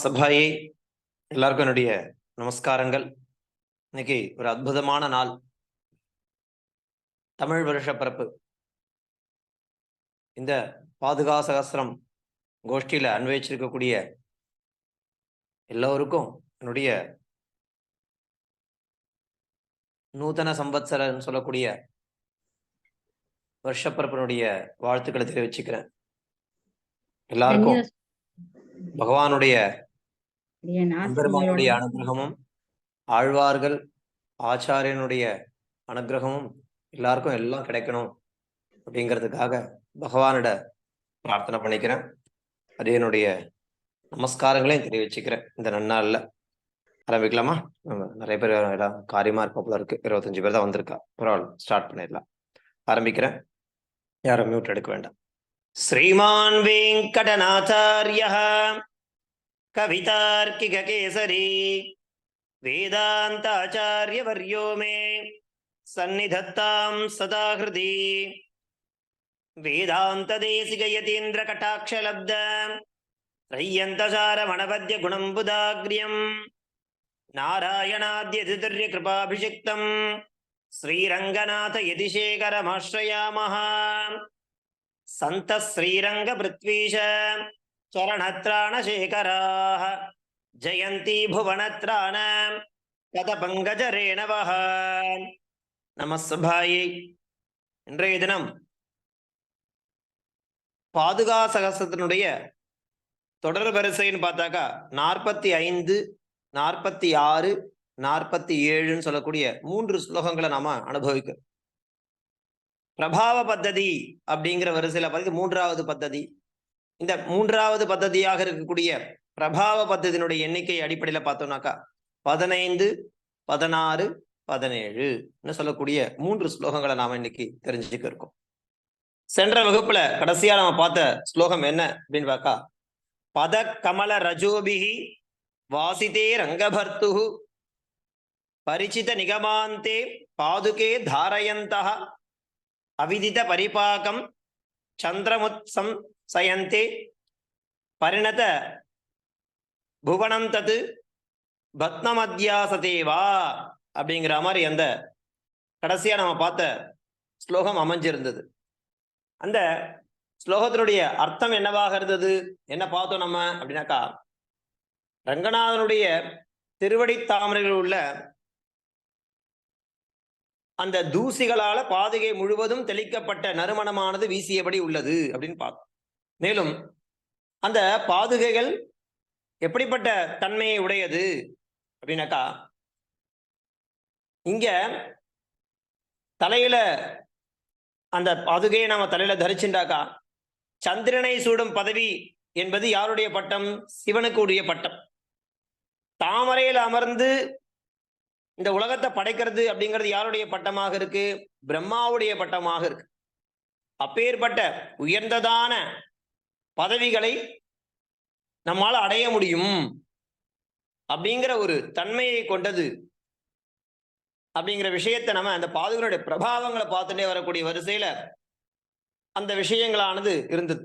சபாயே எல்லாருக்கும் என்னுடைய நமஸ்காரங்கள். இன்னைக்கு ஒரு அற்புதமான நாள், தமிழ் வருஷ பிறப்பு. இந்த பாதுகா சகஸ்திரம் கோஷ்டியில அன்வயிச்சிருக்கக்கூடிய எல்லோருக்கும் என்னுடைய நூதன சம்பத்சரன்னு சொல்லக்கூடிய வருஷப்பிறப்பினுடைய வாழ்த்துக்களை தெரிவிச்சுக்கிறேன். எல்லாருக்கும் பகவானுடைய பெருமானுடைய அனுகிரகமும் ஆழ்வார்கள் ஆச்சாரியனுடைய அனுகிரகமும் எல்லாருக்கும் எல்லாம் கிடைக்கணும் அப்படிங்கிறதுக்காக பகவானிட பிரார்த்தனை பண்ணிக்கிறேன். அது என்னுடைய நமஸ்காரங்களையும் தெரிவிச்சுக்கிறேன். இந்த நன்னாள்ல ஆரம்பிக்கலாமா? நிறைய பேர் இடம் காரியமா இருப்பாப்புல இருக்கு. 25 பேர் தான் வந்திருக்கா. பரவாயில்ல, ஸ்டார்ட் பண்ணிடலாம். ஆரம்பிக்கிறேன். யாரும் மியூட் எடுக்க வேண்டாம். ஸ்ரீமான் வெங்கடநாச்சார்ய கவிதார்க்கிக கேசரி வேதாந்தாச்சார்ய வர்யோ மே சந்நிதத்தாம் சதா ஹிருதி வேதாந்த தேசிக யதீந்திர கட்டாட்சலப்த த்ரையந்தசார மணபத்ய குணம்புதாக்ரியம் நாராயணாத்யதிதுர்ய கிருபாபிஷிக்தம் ஸ்ரீரங்கநாத யதிசேகரமாஸ்ரயாமஹ. சந்த ஸ்ரீரங்க பிருத்வீஷ சரணத்ராண சேகராஹ ஜயந்தி புவனத்ராண பதபங்கஜ ரேணவஹ. நமஸ்ஸபாயை. இன்றைய தினம் பாதுகா சகஸ்திரத்தினுடைய தொடர் வரிசைன்னு பார்த்தாக்கா 45, 46, 47 சொல்லக்கூடிய 3 ஸ்லோகங்களை நாம அனுபவிக்க. பிரபாவ பத்ததி அப்படிங்கிற வரிசையில பார்த்து 3வது பத்ததி. இந்த 3வது பத்ததியாக இருக்கக்கூடிய பிரபாவ பத்ததியினுடைய எண்ணிக்கை அடிப்படையில பார்த்தோம்னாக்கா 15, 16, 17 சொல்லக்கூடிய 3 ஸ்லோகங்களை நாம இன்னைக்கு தெரிஞ்சுக்க இருக்கோம். சென்ற வகுப்புல கடைசியா நம்ம பார்த்த ஸ்லோகம் என்ன அப்படின்னு பார்க்கா, பத கமல ரஜோபிஹி வாசிதே ரங்கபர்த்து பரிச்சித நிகமாந்தே பாதுகே தாரயந்தஹ அவிதித பரிபாகம் சந்திரமுத்சம் சயந்தே பரிணத புவனம் தது பத்மமத்யாசதேவா அப்படிங்கிற மாதிரி அந்த கடைசியா நம்ம பார்த்த ஸ்லோகம் அமைஞ்சிருந்தது. அந்த ஸ்லோகத்தினுடைய அர்த்தம் என்னவாக இருந்தது, என்ன பார்த்தோம் நம்ம அப்படின்னாக்கா, ரங்கநாதனுடைய திருவடி தாமரையில் உள்ள அந்த தூசிகளால பாதுகை முழுவதும் தெளிக்கப்பட்ட நறுமணமானது வீசியபடி உள்ளது அப்படின்னு பார்த்தோம். மேலும் அந்த பாதுகைகள் எப்படிப்பட்ட தன்மையை உடையது அப்படின்னாக்கா, இங்க தலையில அந்த பாதுகையை நாம தலையில தரிச்சுட்டாக்கா, சந்திரனை சூடும் பதவி என்பது யாருடைய பட்டம்? சிவனுக்கு உரிய பட்டம். தாமரையில் அமர்ந்து இந்த உலகத்தை படைக்கிறது அப்படிங்கிறது யாருடைய பட்டமாக இருக்கு? பிரம்மாவுடைய பட்டமாக இருக்கு. அப்பேற்பட்ட உயர்ந்ததான பதவிகளை நம்மால அடைய முடியும் அப்படிங்கிற ஒரு தன்மையை கொண்டது அப்படிங்கிற விஷயத்தை நம்ம அந்த பாதுகளுடைய பிரபாவங்களை பார்த்துட்டே வரக்கூடிய வரிசையில அந்த விஷயங்களானது இருந்தது.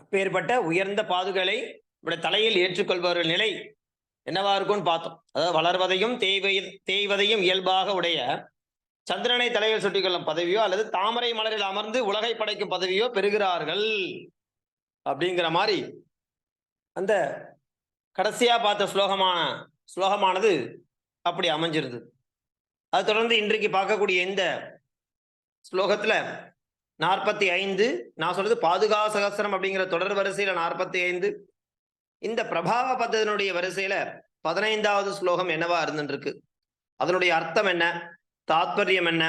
அப்பேற்பட்ட உயர்ந்த பாதுகளை தலையில் ஏற்றுக்கொள்பவர்கள் நிலை என்னவா இருக்கும்னு பார்த்தோம். அதாவது வளர்வதையும் தேய்வதையும் இயல்பாக உடைய சந்திரனை தலையில் சுட்டிக்கொள்ளும் பதவியோ அல்லது தாமரை மலரில் அமர்ந்து உலகை படைக்கும் பதவியோ பெறுகிறார்கள் அப்படிங்கிற மாதிரி அந்த கடைசியா பார்த்த ஸ்லோகமானது அப்படி அமைஞ்சிருந்தது. அது தொடர்ந்து இன்றைக்கு பார்க்கக்கூடிய இந்த ஸ்லோகத்துல 45, நான் சொல்றது பாதுகா சகஸ்திரம் அப்படிங்கிற தொடர் வரிசையில 45, இந்த பிரபாவ பத்ததினுடைய வரிசையில 15வது ஸ்லோகம் என்னவா இருந்துருக்கு, அதனுடைய அர்த்தம் என்ன, தாத்பரியம் என்ன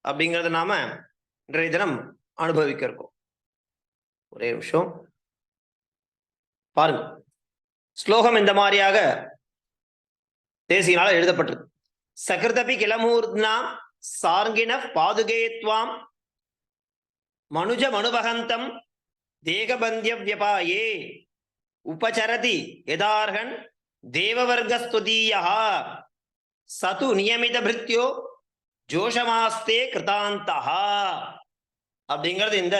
அப்படிங்கறத நாம இன்றைய தினம் அனுபவிக்க இருக்கோம். ஒரே நிமிஷம் பாருங்க. ஸ்லோகம் இந்த மாதிரியாக தேசியனால எழுதப்பட்டிருக்கு. சகிருதபி கிளமூர்த்னா சார்கின பாதுகேத்வாம் மனுஜ மனுபகந்தம் தேகபந்திய வியபாயே உபசரதி யதார்ஹன் தேவவர்கஸ்துதீயா சது நியமித பிருத்யோ ஜோஷமாஸ்தே கிருதாந்தா அப்படிங்கிறது இந்த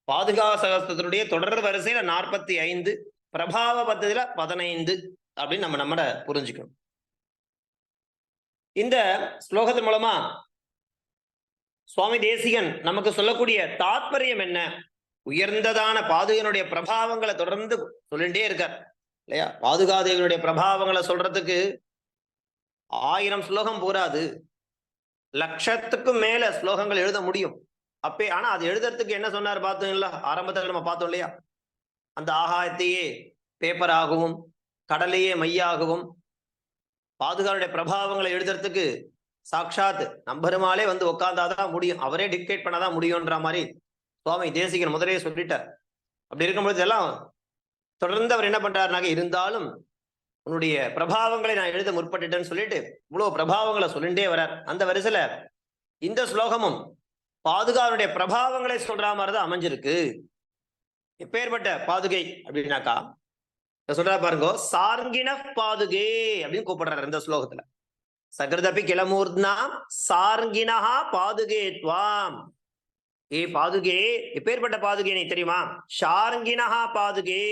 பாதுகா சகஸ்திரத்தினுடைய தொடர் வரிசையில 45, பிரபாவ பத்ததில 15 அப்படின்னு நம்ம புரிஞ்சுக்கணும். இந்த ஸ்லோகத்தின் மூலமா சுவாமி தேசிகன் நமக்கு சொல்லக்கூடிய தாத்பரியம் என்ன? உயர்ந்ததான பாதுகையினுடைய பிரபாவங்களை தொடர்ந்து சொல்லிட்டே இருக்கார் இல்லையா? பாதுகாதேவியுடைய பிரபாவங்களை சொல்றதுக்கு 1000 ஸ்லோகம் போராது, லட்சத்துக்கும் மேல ஸ்லோகங்கள் எழுத முடியும். ஆனா அது எழுதுறதுக்கு என்ன சொன்னார் பார்த்தீங்களா? ஆரம்பத்தில் நம்ம பார்த்தோம் இல்லையா? அந்த ஆகாயத்தையே பேப்பராகவும் கடலையே மையாகவும் பாதுகாருடைய பிரபாவங்களை எழுதுறதுக்கு சாட்சாத் நம்பெருமாளே வந்து உட்கார்ந்தாதான் முடியும், அவரே டிக்டேட் பண்ணாதான் முடியும்ன்ற மாதிரி சுவாமி தேசிகன் முதலே சொல்லிட்டார். அப்படி இருக்கும்பொழுது எல்லாம் தொடர்ந்து அவர் என்ன பண்றாருனாக்க, இருந்தாலும் உன்னுடைய பிரபாவங்களை நான் எழுத முற்பட்டுட்டேன்னு சொல்லிட்டு இவ்வளவு பிரபாவங்களை சொல்லிட்டே வர்றார். அந்த வரிசையில இந்த ஸ்லோகமும் பாதுகாருடைய பிரபாவங்களை சொல்ற மாதிரிதான் அமைஞ்சிருக்கு. எப்பேற்பட்ட பாதுகை அப்படின்னாக்கா சொல்றா பாருங்க, சார்ங்கின பாதுகே அப்படின்னு கூப்பிடுறாரு இந்த ஸ்லோகத்துல. சகிருதபி கிளமூர்னா சார்ங்கினஹா பாதுகே துவாம். ஏ பாதுகே, எப்பேற்பட்ட பாதுகே நீ தெரியுமா? ஷார்ங்கினஹா பாதுகே,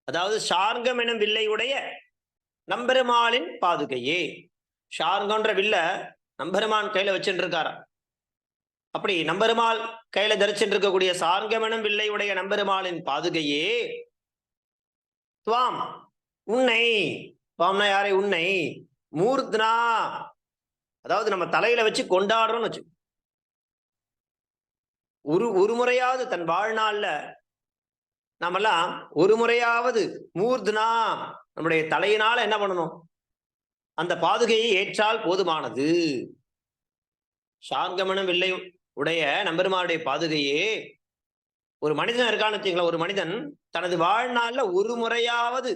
அதாவது ஷார்ங்கம் எனும் வில்லையுடைய நம்பெருமாளின் பாதுகையே. ஷார்ங்கன்ற வில்ல நம்பெருமான் கையில வச்சுட்டு இருக்காரா. அப்படி நம்பெருமாள் கையில தரிச்சுட்டு இருக்கக்கூடிய சார்ங்கம் எனும் வில்லையுடைய நம்பெருமாளின் பாதுகையே, துவாம் உன்னை, துவாம்னா யாரை? உன்னை, மூர்த்னா அதாவது நம்ம தலையில வச்சு கொண்டாடுறோம்னு வச்சு, ஒரு முறையாவது தன் வாழ்நாள்ல நாமெல்லாம் ஒரு முறையாவது மூர்த்னா நம்முடைய தலையினால என்ன பண்ணணும்? அந்த பாதுகையை ஏற்றால் போதுமானது. சார்கமனம் வில்லை உடைய நம்பெருமாளுடைய பாதுகையே, ஒரு மனிதன் இருக்கான்னு வச்சுங்களேன், ஒரு மனிதன் தனது வாழ்நாள்ல ஒரு முறையாவது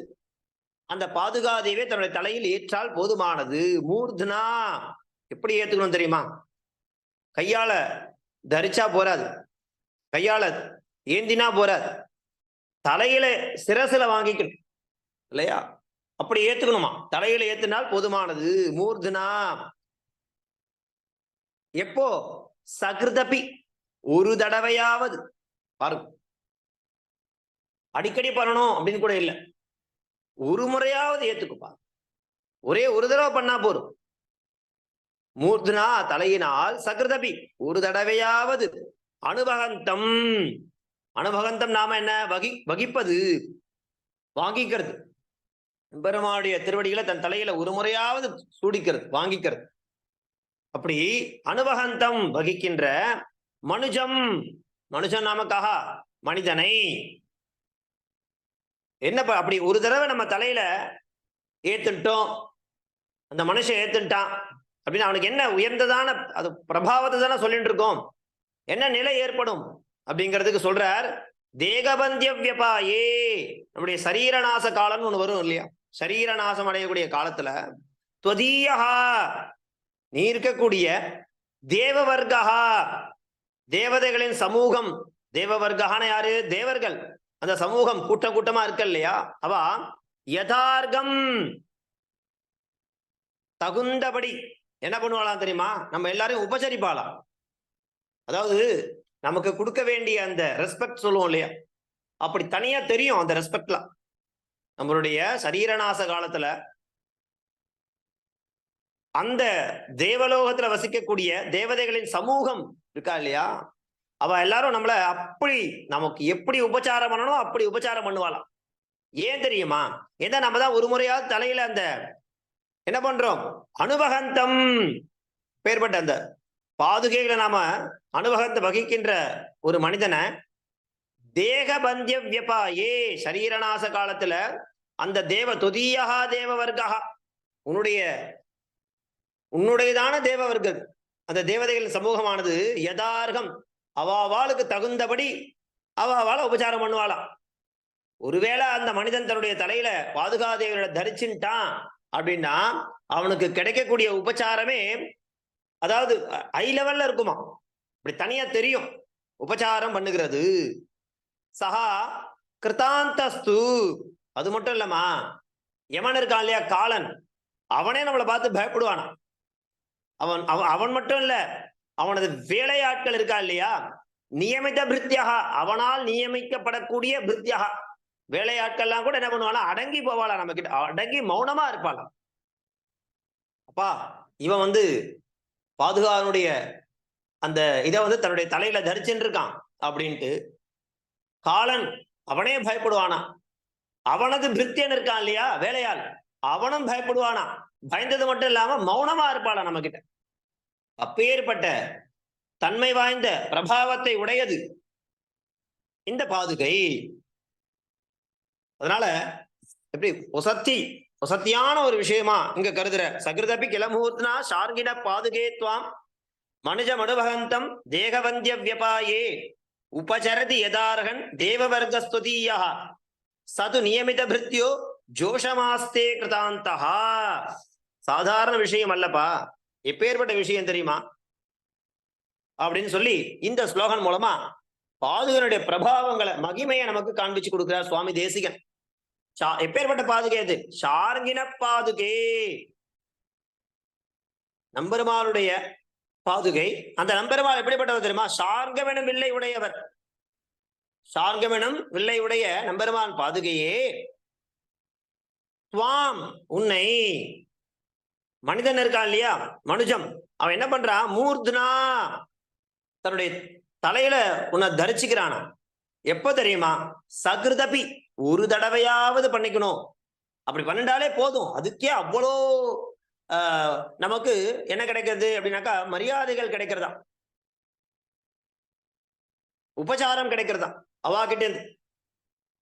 அந்த பாதுகாதேவியை தன்னுடைய தலையில் ஏற்றால் போதுமானது. மூர்த்னா எப்படி ஏத்துக்கணும் தெரியுமா? கையால தரிச்சா போராது, கையால ஏந்தினா போராது, தலையில சிரசுல வாங்கிக்கணும் இல்லையா? அப்படி ஏத்துக்கணுமா? தலையில ஏத்தினால் போதுமானது. மூர்த்னா எப்போ? சகிருதபி, ஒரு தடவையாவது. பாருங்க, அடிக்கடி பண்ணணும் அப்படின்னு கூட இல்லை, ஒரு முறையாவது ஏத்துக்குப்பா, ஒரே ஒரு தடவை பண்ணா போதும். மூர்த்னா தலையினால், சகிருதபி ஒரு தடவையாவது, அனுபகந்தம், அனுபகந்தம் நாம என்ன? வகிப்பது, வாங்கிக்கிறது. பெருமாளுடைய திருவடிகளை தன் தலையில ஒரு முறையாவது சூடிக்கிறது, வாங்கிக்கிறது. அப்படி அனுபகந்தம் வகிக்கின்ற மனுஜம், மனுஷன் நாமக்காக மனிதனை என்ன அப்படி ஒரு தடவை நம்ம தலையில ஏத்துட்டோம், அந்த மனுஷன் ஏத்துட்டான் அப்படின்னு அவனுக்கு என்ன உயர்ந்ததான அது பிரபாவத்தை தானே சொல்லிட்டு இருக்கோம். என்ன நிலை ஏற்படும் அப்படிங்கிறதுக்கு சொல்றார். தேகபந்திய வியபாயே, நம்முடைய சரீரநாச காலம்னு ஒண்ணு வரும் இல்லையா? சரீரநாசம் அடையக்கூடிய காலத்துல துவதீயா, நீ இருக்கக்கூடிய தேவவர்கா, தேவதைகளின் சமூகம். தேவவர்கான யாரு? தேவர்கள். அந்த சமூகம் கூட்டம் கூட்டமா இருக்கு இல்லையா? அவ யதார்கம் தகுந்தபடி என்ன பண்ணுவாளாம் தெரியுமா? நம்ம எல்லாரையும் உபசரிப்பாளாம். அதாவது நமக்கு கொடுக்க வேண்டிய அந்த ரெஸ்பெக்ட் சொல்லுவோம் இல்லையா? அப்படி தனியா தெரியும் அந்த ரெஸ்பெக்ட்லாம். நம்மளுடைய சரீரநாச காலத்துல அந்த தேவலோகத்துல வசிக்கக்கூடிய தேவதைகளின் சமூகம் இருக்கா இல்லையா? அவ எல்லாரும் நம்மள அப்படி நமக்கு எப்படி உபச்சாரம் பண்ணணும் அப்படி உபச்சாரம் பண்ணுவாளாம். ஏன் தெரியுமா? ஏன்னா நம்ம தான் ஒரு முறையாவது தலையில அந்த என்ன பண்றோம்? அனுபகந்தம் பேர்பட்ட அந்த பாதுகைகளை நாம அனுபகத்தை வகிக்கின்ற ஒரு மனிதனை தேகபந்திய வியபாயே, சரீரநாச காலத்துல அந்த தேவ துதியா தேவவர்கா, உன்னுடையதான தேவவர்க்கம், அந்த தேவதைகளின் சமூகமானது யதார்கம் அவாவாளுக்கு தகுந்தபடி அவாவால உபச்சாரம் பண்ணுவாளாம். ஒருவேளை அந்த மனிதன் தன்னுடைய தலையில பாதுகாதேவியோட தரிச்சுட்டான் அப்படின்னா அவனுக்கு கிடைக்கக்கூடிய உபச்சாரமே அதாவது ஹை லெவல்ல இருக்குமா, இப்படி தனியா தெரியும் உபச்சாரம் பண்ணுகிறது. சஹா கிருதாந்தஸ்து, அது மட்டும் இல்லம்மா, யமன் இருக்கான் இல்லையா, காலன், அவனே நம்மளை பார்த்து பயப்படுவானா. அவன் மட்டும் இல்ல, அவனது வேலையாட்கள் இருக்கா இல்லையா, நியமித்த பிருத்தியாக, அவனால் நியமிக்கப்படக்கூடிய பிருத்தியாக, வேலையாட்கள்லாம் கூட என்ன பண்ணுவானா, அடங்கி போவாளா, நம்ம கிட்ட அடங்கி மௌனமா இருப்பாளாம். அப்பா இவன் வந்து பாதுகாவனுடைய அந்த இதை வந்து தன்னுடைய தலையில தரிச்சுட்டு இருக்கான் அப்படின்ட்டு காலன் அவனே பயப்படுவானா. அவனது பிரித்தியன் இருக்கான் இல்லையா வேலையாள், அவனும் பயப்படுவானா. பயந்தது மட்டும் இல்லாம மௌனமா இருப்பாளா நம்ம கிட்ட. அப்பேற்பட்ட தன்மை வாய்ந்த பிரபாவத்தை உடையது இந்த பாதுகை. அதனால எப்படி ஒசத்தியான ஒரு விஷயமா இங்க கருதுற. சகிருதபி கிளமூர்த்னா ஷார்கின பாதுகே துவாம் மனுஜ மனுபகந்தம் தேகவந்திய வியபாயே உபசரதி யதார்ஹன் தேவவர்கஸ்துதீயா சது நியமித பிருத்யோ ஜோஷமாஸ்தே கிருதாந்தஹா. சாதாரண விஷயம் அல்லப்பா, எப்பேற்பட்ட விஷயம் தெரியுமா அப்படின்னு சொல்லி இந்த ஸ்லோகன் மூலமா பாதுகனுடைய பிரபாவங்களை மகிமையை நமக்கு காண்பிச்சு கொடுக்கிறார் சுவாமி தேசிகன். எப்பேற்பட்ட பாதுகை அது? ஷார்கின பாதுகே, நம்பெருமாளுடைய பாதுகை. அந்த நம்பெருமாள் எப்படிப்பட்டவர் தெரியுமா? ஷார்கமெனும் வில்லை உடையவர். ஷார்கமெனும் வில்லை உடைய நம்பெருமான் பாதுகையே துவாம் உன்னை, மனிதன் இருக்கான் இல்லையா மனுஜம், அவன் என்ன பண்றான்? மூர்த்னா தன்னுடைய தலையில உன்னை தரிச்சுக்கிறானா. எப்ப தெரியுமா? சகிருதபி ஒரு தடவையாவது பண்ணிக்கணும். அப்படி பண்ணிட்டாலே போதும். அதுக்கே அவ்வளோ நமக்கு என்ன கிடைக்கிறது அப்படின்னாக்கா மரியாதைகள் கிடைக்கிறதா, உபச்சாரம் கிடைக்கிறதா அவா கிட்ட இருந்து.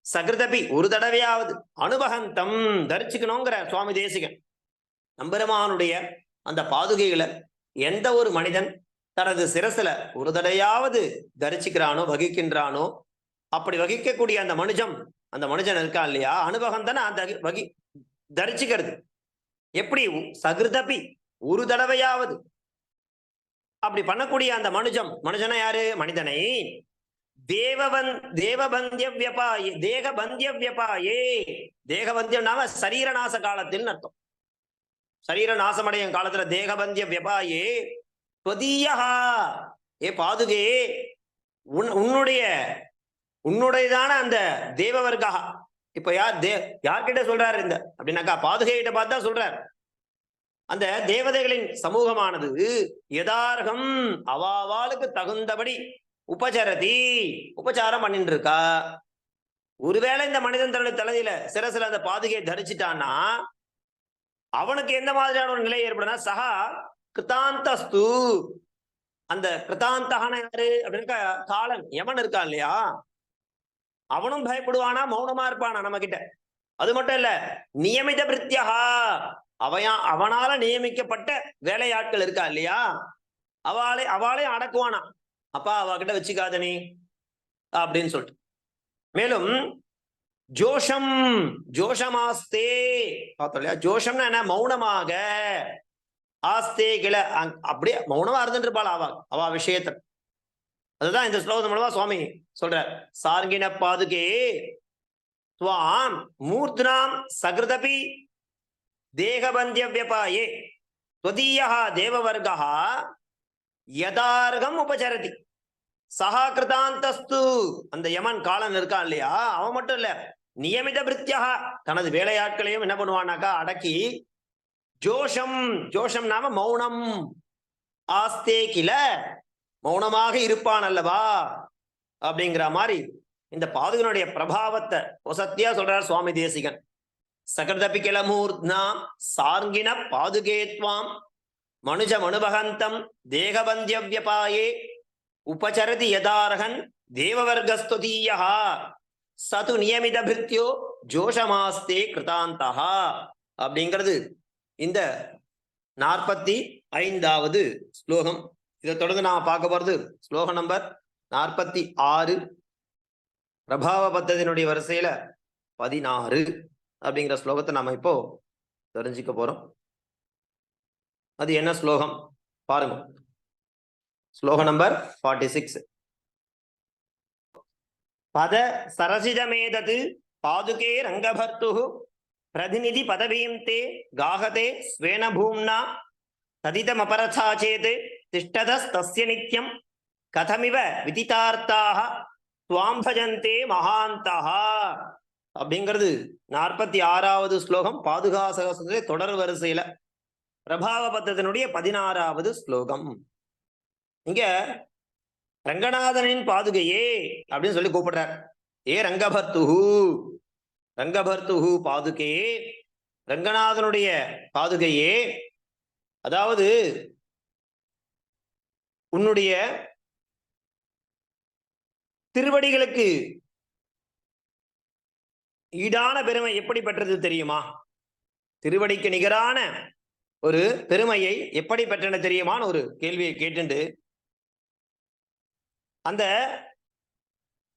சகிருதபி ஒரு தடவையாவது அனுபகந்தம் தரிச்சுக்கணுங்கிற சுவாமி தேசிகன். நம்பெருமானுடைய அந்த பாதுகைகளை எந்த ஒரு மனிதன் தனது சிரசுல ஒரு தடையாவது தரிச்சுக்கிறானோ வகிக்கின்றானோ, அப்படி வகிக்கக்கூடிய அந்த மனுஜன் இருக்கான் இல்லையா, அனுபகந்தன அந்த வகி தரிச்சுக்கிறது. எப்படி? ஒரு தடவையாவது அப்படி பண்ணக்கூடிய அந்த மனுஜனை யாரு? மனிதனை தேகபந்திய வியபாயே. தேகபந்தியம் நாம சரீர நாச காலத்தில் அர்த்தம். சரீர நாசமடையும் காலத்துல தேகபந்திய வியபாயே ஸ்வதீயா. ஏ பாதுகே, உன்னுடையதான அந்த தேவவர்கா. இப்ப யார்கிட்ட சொல்றாரு இந்த அப்படின்னாக்கா பாதுகையிட்ட பார்த்தா சொல்றார். அந்த தேவதைகளின் சமூகமானது யதார்கம் அவாவாளுக்கு தகுந்தபடி உபச்சாரம் பண்ணிட்டு இருக்கா. ஒருவேளை இந்த மனிதன் தன்னுடைய தலையில சிரசுல அந்த பாதுகையை தரிச்சிட்டான்னா அவனுக்கு எந்த மாதிரியான ஒரு நிலை ஏற்படுனா, சகா கிருதாந்தஸ்து. அந்த கிருதாந்தகன யாரு அப்படின்னா காலன், யமன் இருக்கான் இல்லையா, அவனும் பயப்படுவானா, மௌனமா இருப்பானா நம்ம கிட்ட. அது மட்டும் இல்ல, நியமித பிரித்யா, அவனால நியமிக்கப்பட்ட வேலையாட்கள் இருக்கா இல்லையா, அவளை அடக்குவானா. அப்பா அவகிட்ட வச்சுக்காத நீ அப்படின்னு சொல்லிட்டு. மேலும் ஜோஷமாஸ்தே பார்த்தோம் இல்லையா. ஜோஷம்னா என்ன? மௌனமாக. ஆஸ்தே கிள அப்படியே மௌனமா இருந்துட்டு இருப்பாள் அவ விஷயத்த. அதுதான் இந்த ஸ்லோகத்தின் மூலமா சுவாமி சொல்றார். சார்கின பாதுகே துவாம் மூர்த்னாம் சகிருதபி தேகபந்திய வியபாயே त्वदीयः தேவவர்கः யதார்கம் உபசரதி சஹா கிருதாந்தஸ்து. அந்த யமன் காலன் இருக்கான் இல்லையா, அவன் மட்டும் இல்ல, நியமித பிரித்யா தனது வேலையாட்களையும் என்ன பண்ணுவானாக்கா அடக்கி, ஜோஷம் நாம மௌனம், ஆஸ்தே கில மௌனமாக இருப்பான் அல்லவா அப்படிங்கிற மாதிரி இந்த பாதுகனுடைய பிரபாவத்தை ஒசத்தியா சொல்றார் சுவாமி தேசிகன். சகிருதபி கிளமூர்த்னா சார்கின பாதுகேத்வாம் மனுஜ மனுபகந்தம் தேகபந்திய வியபாயே உபசரதி யதார்ஹன் தேவவர்கஸ்துதீயா சது நியமித பிருத்யோ ஜோஷமாஸ்தே கிருதாந்தஹா அப்படிங்கிறது இந்த 45வது ஸ்லோகம். இதை தொடர்ந்து நாம பார்க்க போறது ஸ்லோகம் நம்பர் 46, பிரபாவ பத்ததினுடைய வரிசையில 16 அப்படிங்கிற ஸ்லோகத்தை நாம இப்போ தெரிஞ்சுக்க போறோம். அது என்ன ஸ்லோகம் பாருங்க. ஸ்லோகம் நம்பர் 46. பத சரசிஜமேதது பாதுகே ரங்கபர்த்து பிரதிநிதி பதவீம் தே காகதே ஸ்வேன பூம்னா ததிதமபரதா சேத் திஷ்டதஸ்தஸ்ய நித்யம் கதமிவ விதிதார்த்தாக த்வாம் பஜந்தே மகாந்தஹ அப்படிங்கிறது 46வது ஸ்லோகம் பாதுகா சகஸ்ரத்திலே தொடர் வரிசையில பிரபாவ பத்தத்தினுடைய 16வது ஸ்லோகம். இங்க ரங்கநாதனின் பாதுகையே அப்படின்னு சொல்லி கூப்பிடுறார். ஏ ரங்கபர்த்துஹு, ரங்கபர்த்துஹு பாதுகே, ரங்கநாதனுடைய பாதுகையே, அதாவது உன்னுடைய திருவடிகளுக்கு ஈடான பெருமை எப்படி பெற்றது தெரியுமா? திருவடிக்கு நிகரான ஒரு பெருமையை எப்படி பெற்றன தெரியுமான்னு ஒரு கேள்வியை கேட்டுண்டு அந்த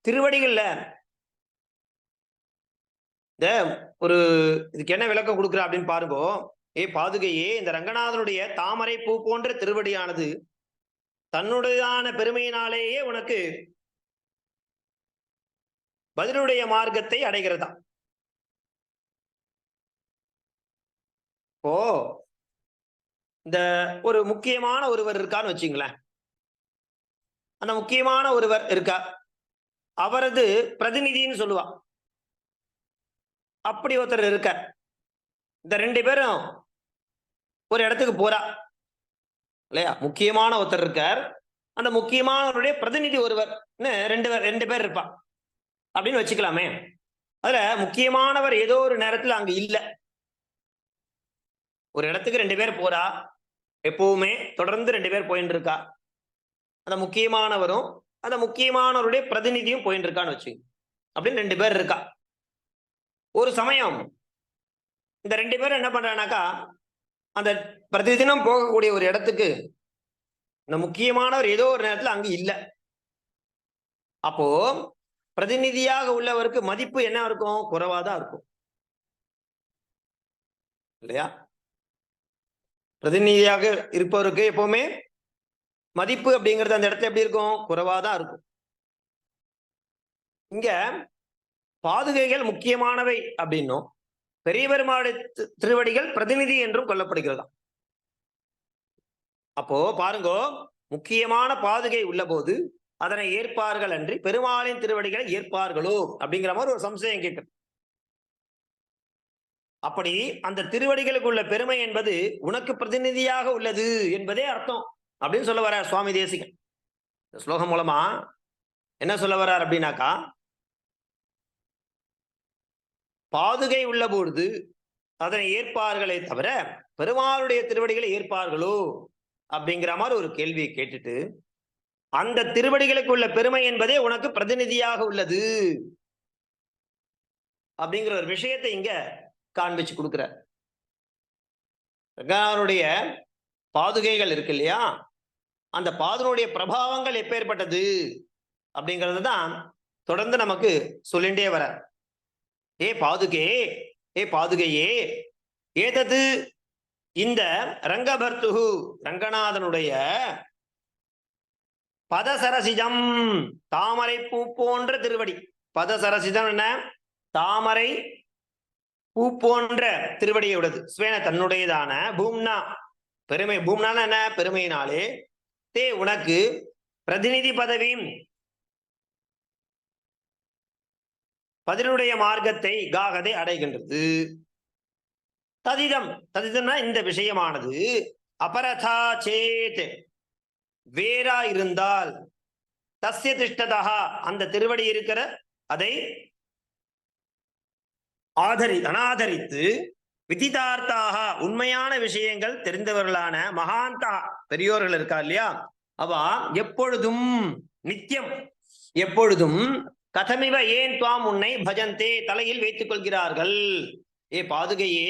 திருவடிகள்ல இந்த ஒரு இதுக்கு என்ன விளக்கம் கொடுக்குற அப்படின்னு பாருங்க. ஏ பாதுகையே, இந்த ரங்கநாதனுடைய தாமரை பூ போன்ற திருவடியானது தன்னுடையதான பெருமையினாலேயே உனக்கு பதிலுடைய மார்க்கத்தை அடைகிறதா. ஓ, இந்த ஒரு முக்கியமான ஒருவர் இருக்கான்னு வச்சுங்களேன். அந்த முக்கியமான ஒருவர் இருக்கா, அவரது பிரதிநிதின்னு சொல்லுவா. அப்படி ஒருத்தர் இருக்க, இந்த 2 பேரும் ஒரு இடத்துக்கு போறா இல்லையா? முக்கியமான ஒருத்தர் இருக்கார், அந்த முக்கியமானவருடைய பிரதிநிதி ஒருவர்னு 2 பேர் இருப்பா அப்படின்னு வச்சுக்கலாமே. அதுல முக்கியமானவர் ஏதோ ஒரு நேரத்தில் அங்க இல்ல. ஒரு இடத்துக்கு 2 பேர் போறா, எப்பவுமே தொடர்ந்து 2 பேர் போயிட்டு இருக்கா. அந்த முக்கியமானவரும் அந்த முக்கியமானவருடைய பிரதிநிதியும் போயிட்டு இருக்கான்னு வச்சு அப்படின்னு 2 பேர் இருக்கா. ஒரு சமயம் இந்த 2 பேரும் என்ன பண்றானாக்கா, அந்த பிரதிதினம் போகக்கூடிய ஒரு இடத்துக்கு இந்த முக்கியமானவர் ஏதோ ஒரு நேரத்தில் அங்கு இல்லை. அப்போ பிரதிநிதியாக உள்ளவருக்கு மதிப்பு என்ன இருக்கும்? குறைவாதான் இருக்கும் இல்லையா? பிரதிநிதியாக இருப்பவருக்கு எப்பவுமே மதிப்பு அப்படிங்கிறது அந்த இடத்துல எப்படி இருக்கும்? குறைவாதான் இருக்கும். இங்க பாதுகைகள் முக்கியமானவை அப்படின்னும் பெரிய பெருமாளுடைய திருவடிகள் பிரதிநிதி என்றும் கொள்ளப்படுகிறதா. அப்போ பாருங்க, முக்கியமான பாதுகை உள்ள போது அதனை ஏற்பார்கள் அன்றி பெருமாளின் திருவடிகளை ஏற்பார்களோ அப்படிங்கிற மாதிரி ஒரு சம்சயம் கேட்குது. அப்படி அந்த திருவடிகளுக்கு உள்ள பெருமை என்பது உனக்கு பிரதிநிதியாக உள்ளது என்பதே அர்த்தம் அப்படின்னு சொல்ல வர்றார் சுவாமி தேசிகன். ஸ்லோகம் மூலமா என்ன சொல்ல வர்றார் அப்படின்னாக்கா, பாதுகை உள்ள பொழுது அதனை ஏற்பார்களே தவிர பெருமாளுடைய திருவடிகளை ஏற்பார்களோ அப்படிங்கிற மாதிரி ஒரு கேள்வியை கேட்டுட்டு, அந்த திருவடிகளுக்கு உள்ள பெருமை என்பதே உனக்கு பிரதிநிதியாக உள்ளது அப்படிங்கிற ஒரு விஷயத்தை இங்க காண்பிச்சு கொடுக்கிறார். ரங்கநாதனுடைய பாதுகைகள் இருக்கு இல்லையா, அந்த பாதுனுடைய பிரபாவங்கள் எப்பேற்பட்டது அப்படிங்கிறது தான் தொடர்ந்து நமக்கு சொல்லிண்டே வர. ஏ பாதுகே, ஏ பாதுகையே, ஏதது இந்த ரங்கபர்த்துகு ரங்கநாதனுடைய பதசரசிஜம் தாமரை பூ போன்ற திருவடி. பதசரசிஜம் என்ன? தாமரை பூ போன்ற திருவடியுடையது. ஸ்வேன தன்னுடையதான பூம்னா பெருமை. பூம்னான என்ன? பெருமையினாலே தே உனக்கு பிரதிநிதி பதவியும் பதிலுடைய மார்க்கத்தை காகதை அடைகின்றது. ததிதம், ததிதம்னா இந்த விஷயமானது அபரதா சேத் வேறா இருந்தால் தஸ்ய திஷ்டதா அந்த திருவடி இருக்கிற அதை அனாதரித்து விதிதார்த்தாக உண்மையான விஷயங்கள் தெரிந்தவர்களான மகாந்தா பெரியோர்கள் இருக்கா இல்லையா, அவ எப்பொழுதும் நித்தியம் எப்பொழுதும் கதமிவ ஏன் துவாம் உன்னை பஜந்தே தலையில் வைத்துக் கொள்கிறார்கள். ஏ பாதுகையே,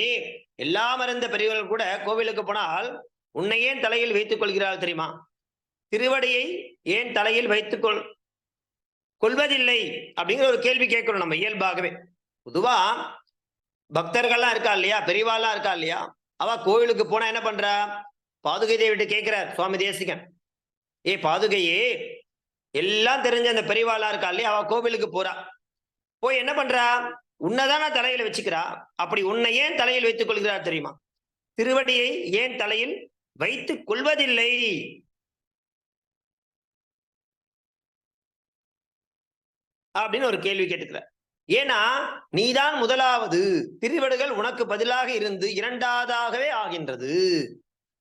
எல்லாம் அறிந்த பெரியவர்கள் கூட கோவிலுக்கு போனால் உன்னை ஏன் தலையில் வைத்துக் கொள்கிறார்கள் தெரியுமா? திருவடியை ஏன் தலையில் வைத்துக் கொள்வதில்லை அப்படிங்கிற ஒரு கேள்வி கேட்கிறோம் நம்ம இயல்பாகவே. பொதுவா பக்தர்கள்லாம் இருக்கா இல்லையா, பெரியவாள்லாம் இருக்கா இல்லையா, அவ கோவிலுக்கு போனா என்ன பண்றா? பாதுகை தேவிட்டு கேட்கிறார் சுவாமி தேசிகன். ஏ பாதுகையே, எல்லாம் தெரிஞ்ச அந்த பெரியவாளா இருக்கா இல்லையா, அவ கோவிலுக்கு போறா. போய் என்ன பண்றா? உன்னைதான தலையில வச்சுக்கிறா. அப்படி உன்னை ஏன் தலையில் வைத்துக் கொள்கிறார் தெரியுமா? திருவடியை ஏன் தலையில் வைத்துக் கொள்வதில்லை அப்படின்னு ஒரு கேள்வி கேட்டுக்கிறார். ஏன்னா நீதான் முதலாவது, திருவடிகள் உனக்கு பதிலாக இருந்து இரண்டாவதாகவே ஆகின்றது.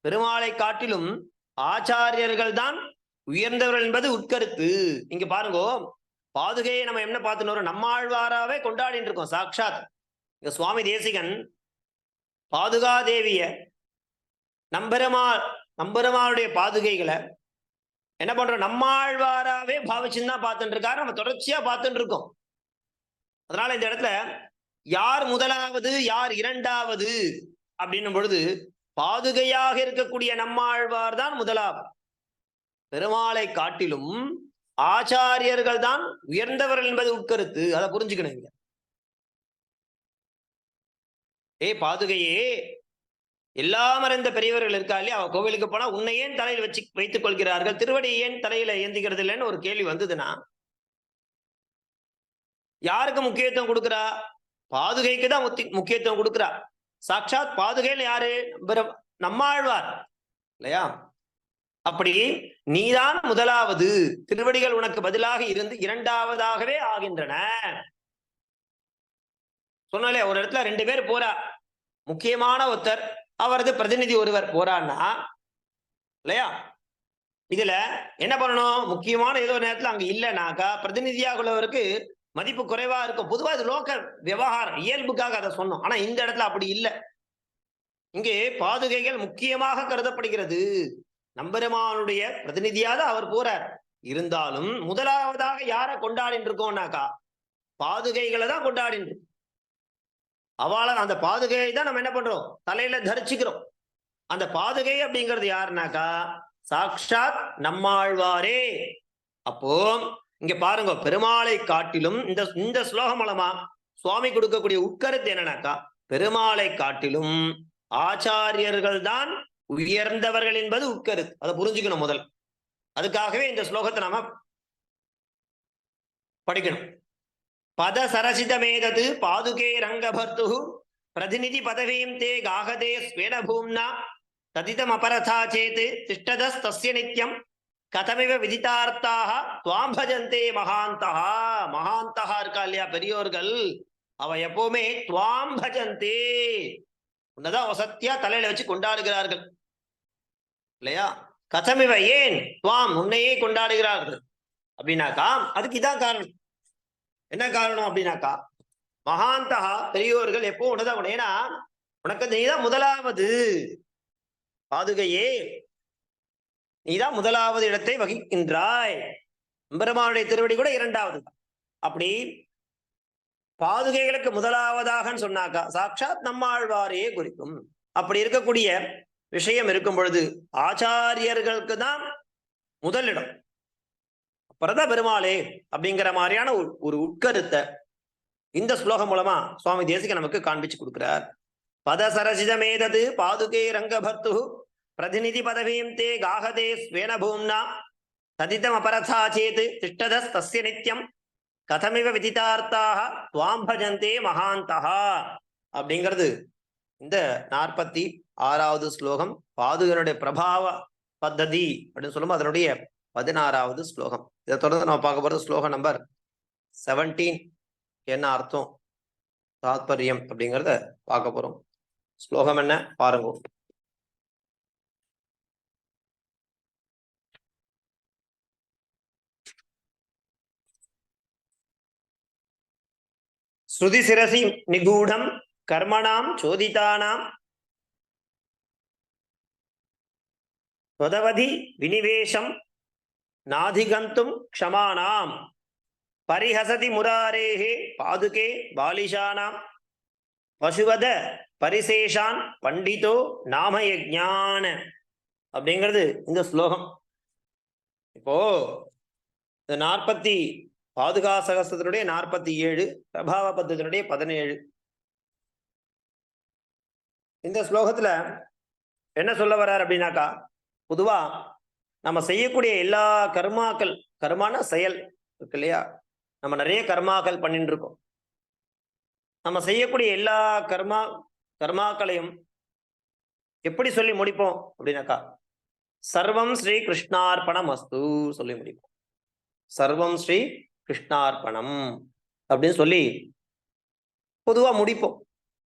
பெருமாளை காட்டிலும் ஆச்சாரியர்கள் தான் உயர்ந்தவர்கள் என்பது உட்கருத்து. இங்க பாருங்க, பாதுகையை நம்ம என்ன பார்த்துன்னு நம்மாழ்வாராவே கொண்டாடிட்டு இருக்கோம். சாட்சாத் இங்க சுவாமி தேசிகன் பாதுகா தேவிய நம்பெருமாளுடைய பாதுகைகளை என்ன பண்றோம், நம்மாழ்வாராவே பாவிச்சுன்னு தான் பார்த்துட்டு இருக்காரு. நம்ம தொடர்ச்சியா பார்த்துட்டு இருக்கோம். அதனால இந்த இடத்துல யார் முதலாவது யார் இரண்டாவது அப்படின்னும் பொழுது பாதுகையாக இருக்கக்கூடிய நம்மாழ்வார் தான் முதலாவது. பெருமாளை காட்டிலும் ஆச்சாரியர்கள் தான் உயர்ந்தவர்கள் என்பது உட்கருத்து. அதை புரிஞ்சுக்கணும். பாதுகையே, எல்லாம் அறிந்த பெரியவர்கள் இருக்கா இல்லையா, அவ கோவிலுக்கு போனா உன்னை ஏன் தலையில் வச்சு வைத்துக் கொள்கிறார்கள், திருவடி ஏன் தலையில ஏந்திக்கிறது இல்லைன்னு ஒரு கேள்வி வந்ததுன்னா யாருக்கு முக்கியத்துவம் கொடுக்குறா? பாதுகைக்கு தான் முக்கியத்துவம் கொடுக்குறா. சாட்சாத் பாதுகையில் யாரு? நம்மாழ்வார் இல்லையா? அப்படி நீதான் முதலாவது, திருவடிகள் உனக்கு பதிலாக இருந்து இரண்டாவதாகவே ஆகின்றன. சொன்னாலே ஒரு இடத்துல ரெண்டு பேர் போறா, முக்கியமான ஒருத்தர், அவரது பிரதிநிதி ஒருவர் போறான்னா இல்லையா, இதுல என்ன பண்ணணும்? முக்கியமான ஏதோ நேரத்துல அங்க இல்லைனாக்கா பிரதிநிதியாக உள்ளவருக்கு மதிப்பு குறைவா இருக்கும். பொதுவா இது லோக விவகாரம், இயல்புக்காக அதை சொன்னோம். ஆனா இந்த இடத்துல அப்படி இல்லை. இங்கே பாதுகைகள் முக்கியமாக கருதப்படுகிறது. நம்பெருமானுடைய பிரதிநிதியாக அவர் போறார். இருந்தாலும் முதலாவதாக யாரை கொண்டாடிட்டு இருக்கோம்னாக்கா பாதுகைகளை தான் கொண்டாடிட்டு இருக்கோம். அவளை அந்த பாதுகையை தான் நம்ம என்ன பண்றோம், தலையில தரிச்சுக்கிறோம். அந்த பாதுகை அப்படிங்கிறது யாருனாக்கா சாட்சாத் நம்மாழ்வாரே. அப்போ இங்க பாருங்க, பெருமாளை காட்டிலும் இந்த ஸ்லோகம் மூலமா சுவாமி கொடுக்கக்கூடிய உட்கருத்து என்னன்னாக்கா, பெருமாளை காட்டிலும் ஆச்சாரியர்கள் தான் உயர்ந்தவர்கள் என்பது உட்கருத்து. அதை புரிஞ்சுக்கணும் முதல். அதுக்காகவே இந்த ஸ்லோகத்தை நாம படிக்கணும். பத சரசிதமேதது பாதுகே ரங்கபர்த்து பிரதிநிதி பதவீம் தே காகதே ஸ்வேன பூம்னா ததிதம் அபரதா சேத் திஷ்டதஸ்தஸ்ய நித்யம் கதமிவ விதித்தார்த்தாக துவாம் பஜந்தே மகாந்தஹா. மகாந்தஹா இருக்கா இல்லையா, பெரியோர்கள், அவ எப்பவுமே துவாம் பஜந்தே, உன்னதான் வசத்தியா தலையில வச்சு கொண்டாடுகிறார்கள் இல்லையா. கதமிவ, ஏன் துவாம், உன்னையே கொண்டாடுகிறார்கள் அப்படின்னாக்கா அதுக்கு இதான் காரணம். என்ன காரணம் அப்படின்னாக்கா, மகாந்தஹா பெரியோர்கள் எப்போ உன்னதான், ஏன்னா உனக்கு நீதான் முதலாவது. பாதுகையே, நீதான் முதலாவது இடத்தை வகிக்கின்றாய். பெருமானுடைய திருவடி கூட இரண்டாவது. அப்படி பாதுகைகளுக்கு முதலாவதாக சொன்னாக்கா சாட்சாத் நம்மாழ்வாரையே குறிக்கும். அப்படி இருக்கக்கூடிய விஷயம் இருக்கும் பொழுது ஆச்சாரியர்களுக்கு தான் முதலிடம். அப்புறம்தான் பெருமாளே அப்படிங்கிற மாதிரியான ஒரு உட்கருத்தை இந்த ஸ்லோகம் மூலமா சுவாமி தேசிகன் நமக்கு காண்பிச்சு கொடுக்கிறார். பதசரசிதமேதது பாதுகே ரங்கபர்த்து பிரதிநிதி பதவீம் தே காகதே ஸ்வேன பூம்னா ததிதம் அபரதா சேத் திஷ்டதஸ்தஸ்ய நித்யம் கதமிவ விதித்தார்த்தாக துவாம் பஜந்தே மகாந்தஹா அப்படிங்கிறது இந்த 46வது ஸ்லோகம். பாதுகனுடைய பிரபாவ பத்ததி அப்படின்னு சொல்லும்போது அதனுடைய 16வது ஸ்லோகம். இதை தொடர்ந்து நம்ம பார்க்க போறது ஸ்லோகம் நம்பர் 17. என்ன அர்த்தம், தாத்பரியம் அப்படிங்கிறத பார்க்க போறோம். ஸ்லோகம் என்ன பாருங்க. ஸ்ருதி சிரசி நிகூடம் கர்மணாம் சோதிதானாம் ஸ்வதவதி வினிவேஷம் நாதிகந்தும் க்ஷமானாம் பரிஹசதி முராரேஹே பாதுகே பாலிஷானாம் பசுவத பரிசேஷான் பண்டிதோ நாமயஜான அப்படிங்கிறது இந்த ஸ்லோகம். இப்போ இந்த 40 பாதுகா சகஸ்திரத்தினுடைய 47, பிரபாவ பத்தத்தினுடைய 17. இந்த ஸ்லோகத்துல என்ன சொல்ல வர்றார் அப்படின்னாக்கா, பொதுவா நம்ம செய்யக்கூடிய எல்லா கர்மாக்கள், கர்மான செயல் இருக்கு இல்லையா, நம்ம நிறைய கர்மாக்கள் பண்ணிட்டு இருக்கோம். நம்ம செய்யக்கூடிய எல்லா கர்மாக்களையும் எப்படி சொல்லி முடிப்போம் அப்படின்னாக்கா, சர்வம் ஸ்ரீ கிருஷ்ணார்ப்பணம் அஸ்து சொல்லி முடிப்போம். சர்வம் ஸ்ரீ கிருஷ்ணார்ப்பணம். அப்படின்னு சொல்லி பொதுவா முடிப்போம்.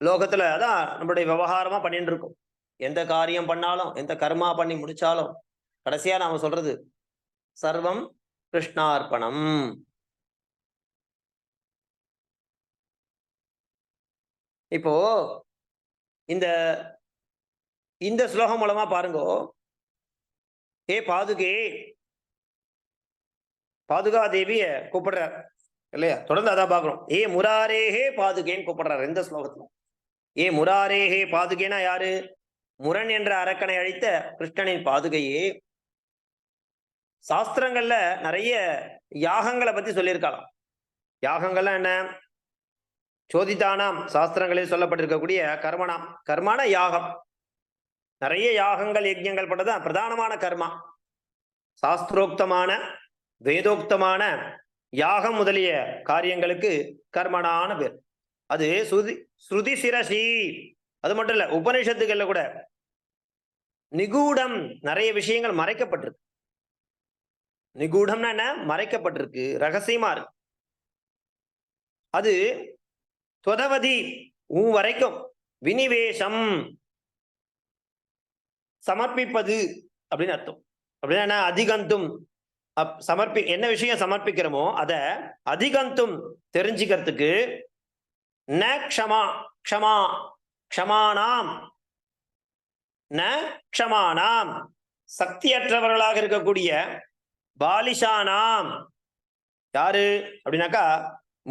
லோகத்துல அதான் நம்மளுடைய விவகாரமா பண்ணிட்டு இருக்கோம். எந்த காரியம் பண்ணாலும், எந்த கர்மா பண்ணி முடிச்சாலும் கடைசியா நாம சொல்றது சர்வம் கிருஷ்ணார்ப்பணம். இப்போ இந்த இந்த ஸ்லோகம் மூலமா பாருங்க, ஹே பாதுகே, பாதுகா தேவிய கூப்பிடுறார் இல்லையா? தொடர்ந்து அதான் பாக்குறோம். ஏ முராரேஹே பாதுகேன்னு கூப்பிடுறாரு இந்த ஸ்லோகத்துல. ஏ முராரேஹே பாதுகேனா யாரு? முரண் என்ற அரக்கனை அழித்த கிருஷ்ணனின் பாதுகையே. சாஸ்திரங்கள்ல நிறைய யாகங்களை பத்தி சொல்லியிருக்கலாம். யாகங்கள்லாம் என்ன? சோதிதானாம் சாஸ்திரங்களில் சொல்லப்பட்டிருக்கக்கூடிய கர்மனாம். கர்மான யாகம். நிறைய யாகங்கள் யஜ்யங்கள் பண்றதுதான் பிரதானமான கர்மா. சாஸ்திரோக்தமான வேதோக்தமான யாகம் முதலிய காரியங்களுக்கு கர்மனான பேர். அது ஸ்ருதி சிரசி. அது மட்டும் இல்ல, உபனிஷத்துக்கள்ல கூட நிகூடம் நிறைய விஷயங்கள் மறைக்கப்பட்டிருக்கு. நிகூடம்னா என்ன? மறைக்கப்பட்டிருக்கு, ரகசியமா இருக்கு. அது தொதவதி வரைக்கும் வினிவேஷம் சமர்ப்பிப்பது அப்படின்னு அர்த்தம். அப்படின்னா என்ன? அதிகந்தும் என்ன விஷயம் சமர்ப்பிக்கிறோமோ அதை அதிகந்தும் தெரிஞ்சுக்கிறதுக்கு ந க்ஷமா க்ஷமா க்ஷமானாம் ந க்ஷமானாம் சக்தியற்றவர்களாக இருக்கக்கூடிய பாலிஷானாம் யாரு அப்படின்னாக்கா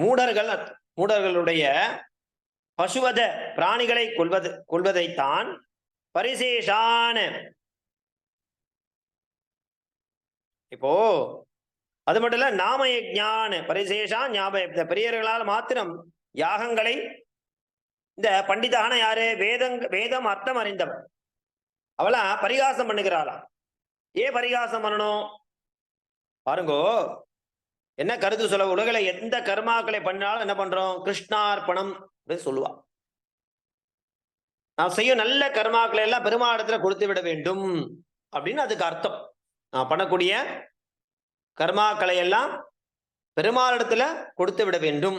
மூடர்கள். மூடர்களுடைய பசுவத பிராணிகளை கொள்வதைத்தான் பரிசேஷான. இப்போ அது மட்டும் இல்ல, நாம யஜ்ஞான பரிசேஷான் ஞாபக பெரியவர்களால் மாத்திரம் யாகங்களை இந்த பண்டிதான யாரு? வேதம் அர்த்தம் அறிந்தவர். அவளா பரிகாசம் பண்ணுகிறாளா? ஏன் பரிகாசம் பண்ணணும் பாருங்கோ. என்ன கருத்து சொல்ல? உலகில எந்த கர்மாக்களை பண்ணாலும் என்ன பண்றோம்? கிருஷ்ணார்ப்பணம் அப்படின்னு சொல்லுவா. நான் செய்யும் நல்ல கர்மாக்களை எல்லாம் பெருமாளிடத்துல கொடுத்து விட வேண்டும் அப்படின்னு அதுக்கு அர்த்தம். நான் பண்ணக்கூடிய கர்மாக்களை எல்லாம் பெருமாளிடத்துல கொடுத்து விட வேண்டும்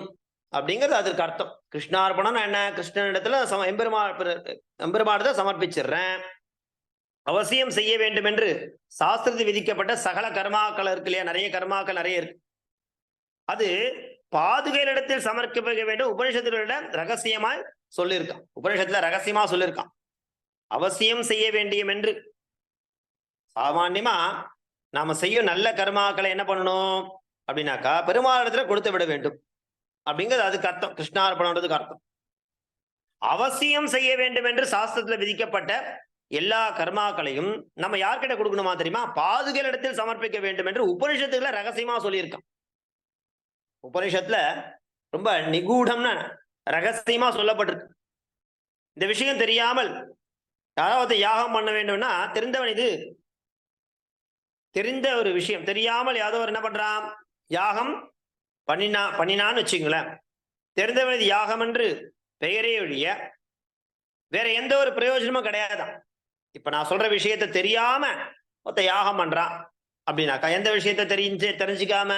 அப்படிங்கிறது அதற்கு அர்த்தம். கிருஷ்ணார்ப்பணம் என்ன? கிருஷ்ணனிடத்துல எம்பெருமாளிடத்தை சமர்ப்பிச்சிடுறேன். அவசியம் செய்ய வேண்டும் என்று சாஸ்திரத்தில் விதிக்கப்பட்ட சகல கர்மாக்கள் இருக்கு இல்லையா? நிறைய கர்மாக்கள் நிறைய இருக்கு. அது பாதுகையிடத்தில் சமர்ப்பிக்க வேண்டும். உபனிஷத்துல ரகசியமாய் சொல்லியிருக்கான். உபனிஷத்துல ரகசியமா சொல்லியிருக்கான் அவசியம் செய்ய வேண்டியம் என்று. சாமான்யமா நாம செய்யும் நல்ல கர்மாக்களை என்ன பண்ணணும் அப்படின்னாக்கா பெருமாளிடத்துல கொடுத்து விட வேண்டும் அப்படிங்கிறது அதுக்கு அர்த்தம். கிருஷ்ணார்ப்பணம்ன்றதுக்கு அர்த்தம். அவசியம் செய்ய வேண்டும் என்று சாஸ்திரத்துல விதிக்கப்பட்ட எல்லா கர்மாக்களையும் நம்ம யார்கிட்ட கொடுக்கணுமா தெரியுமா? பாதுகையிடத்தில் சமர்ப்பிக்க வேண்டும் என்று உபனிஷத்துக்களை ரகசியமா சொல்லியிருக்கான். உபனிஷத்துல ரொம்ப நிகூடம்னு ரகசியமா சொல்லப்பட்டிருக்கு. இந்த விஷயம் தெரியாமல் யாராவது யாகம் பண்ண வேண்டும்னா தெரிந்தவன், இது தெரிந்த ஒரு விஷயம், தெரியாமல் யாதவர் என்ன பண்றான்? யாகம் பண்ணினான்னு வச்சுங்களேன். தெரிந்தவன் இது யாகம் என்று பெயரே ஒழிய வேற எந்த ஒரு பிரயோஜனமும் கிடையாதான். இப்ப நான் சொல்ற விஷயத்த தெரியாம ஒருத்த யாகம் பண்றான் அப்படின்னாக்கா எந்த விஷயத்த தெரிஞ்சுக்காம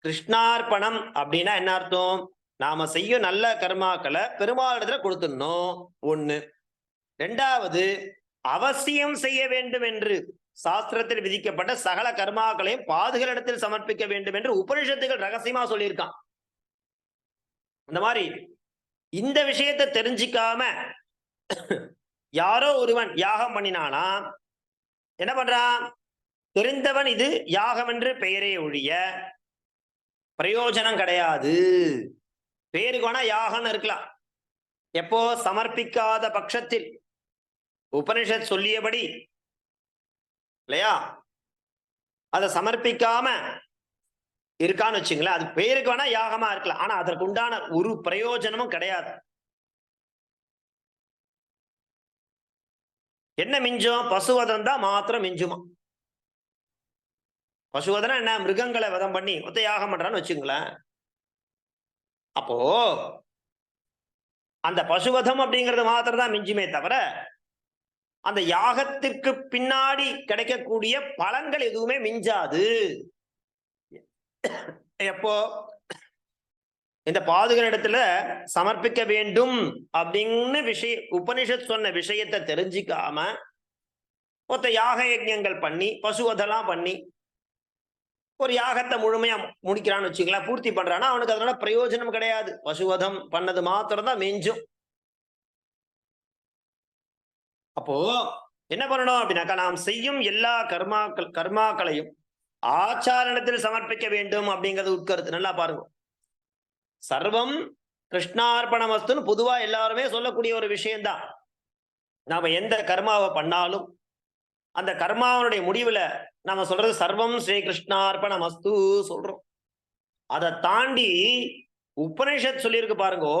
கிருஷ்ணார்ப்பணம் அப்படின்னா என்ன அர்த்தம்? நாம செய்யும் நல்ல கர்மாக்களை பெருமாளிடத்துல கொடுத்துடணும் ஒண்ணு. ரெண்டாவது, அவசியம் செய்ய வேண்டும் என்று சாஸ்திரத்தில் விதிக்கப்பட்ட சகல கர்மாக்களையும் பாதுகளிடத்தில் சமர்ப்பிக்க வேண்டும் என்று உபனிஷத்துகள் ரகசியமா சொல்லியிருக்கான். இந்த மாதிரி இந்த விஷயத்தை தெரிஞ்சிக்காம யாரோ ஒருவன் யாகம் பண்ணினானா என்ன பண்றான்? தெரிந்தவன் இது யாகம் என்று பெயரே ஒழிய பிரயோஜனம் கிடையாது. பேருக்கு வேணா யாகம்னு இருக்கலாம். எப்போ? சமர்ப்பிக்காத பட்சத்தில் உபனிஷத் சொல்லியபடி இல்லையா, அதை சமர்ப்பிக்காம இருக்கான்னு வச்சுங்களேன், அது பேருக்கு வேணா யாகமா இருக்கலாம். ஆனா அதற்கு உண்டான ஒரு பிரயோஜனமும் கிடையாது. என்ன மிஞ்சும்? பசுவதம் தான் மாத்திரம் மிஞ்சுமா. பசுவதனா என்ன? மிருகங்களை வதம் பண்ணி ஒத்த யாகம் பண்றான்னு வச்சுங்களேன். அப்போ அந்த பசுவதம் அப்படிங்கிறது மாத்திரம் தான் மிஞ்சுமே தவிர அந்த யாகத்திற்கு பின்னாடி கிடைக்கக்கூடிய பலன்கள் எதுவுமே மிஞ்சாது. எப்போ? இந்த பாதுகன் இடத்துல சமர்ப்பிக்க வேண்டும் அப்படின்னு உபனிஷத் சொன்ன விஷயத்தை தெரிஞ்சிக்காம மொத்த யாக யஜ்ஞங்கள் பண்ணி பசுவதெல்லாம் பண்ணி ஒரு யாகத்தை முழுமையா முடிக்கிறான்னு வச்சுக்கலாம், பூர்த்தி பண்றான்னா அவனுக்கு அதனால பிரயோஜனம் கிடையாது. பசுவதம் பண்ணது மாத்திரம் தான் மிஞ்சும். அப்போ என்ன பண்ணணும் அப்படின்னாக்கா, நாம் செய்யும் எல்லா கர்மாக்களையும் ஆச்சாரணத்தில் சமர்ப்பிக்க வேண்டும் அப்படிங்கிறது உட்கருத்து. நல்லா பாருங்க. சர்வம் கிருஷ்ணார்ப்பணமஸ்துன்னு பொதுவா எல்லாருமே சொல்லக்கூடிய ஒரு விஷயம்தான். நாம எந்த கர்மாவை பண்ணாலும் அந்த கர்மாவனுடைய முடிவுல நாம சொல்றது சர்வம் ஸ்ரீ கிருஷ்ணார்ப்பணமஸ்து சொல்றோம். அதை தாண்டி உபனிஷத் சொல்லியிருக்கு பாருங்கோ,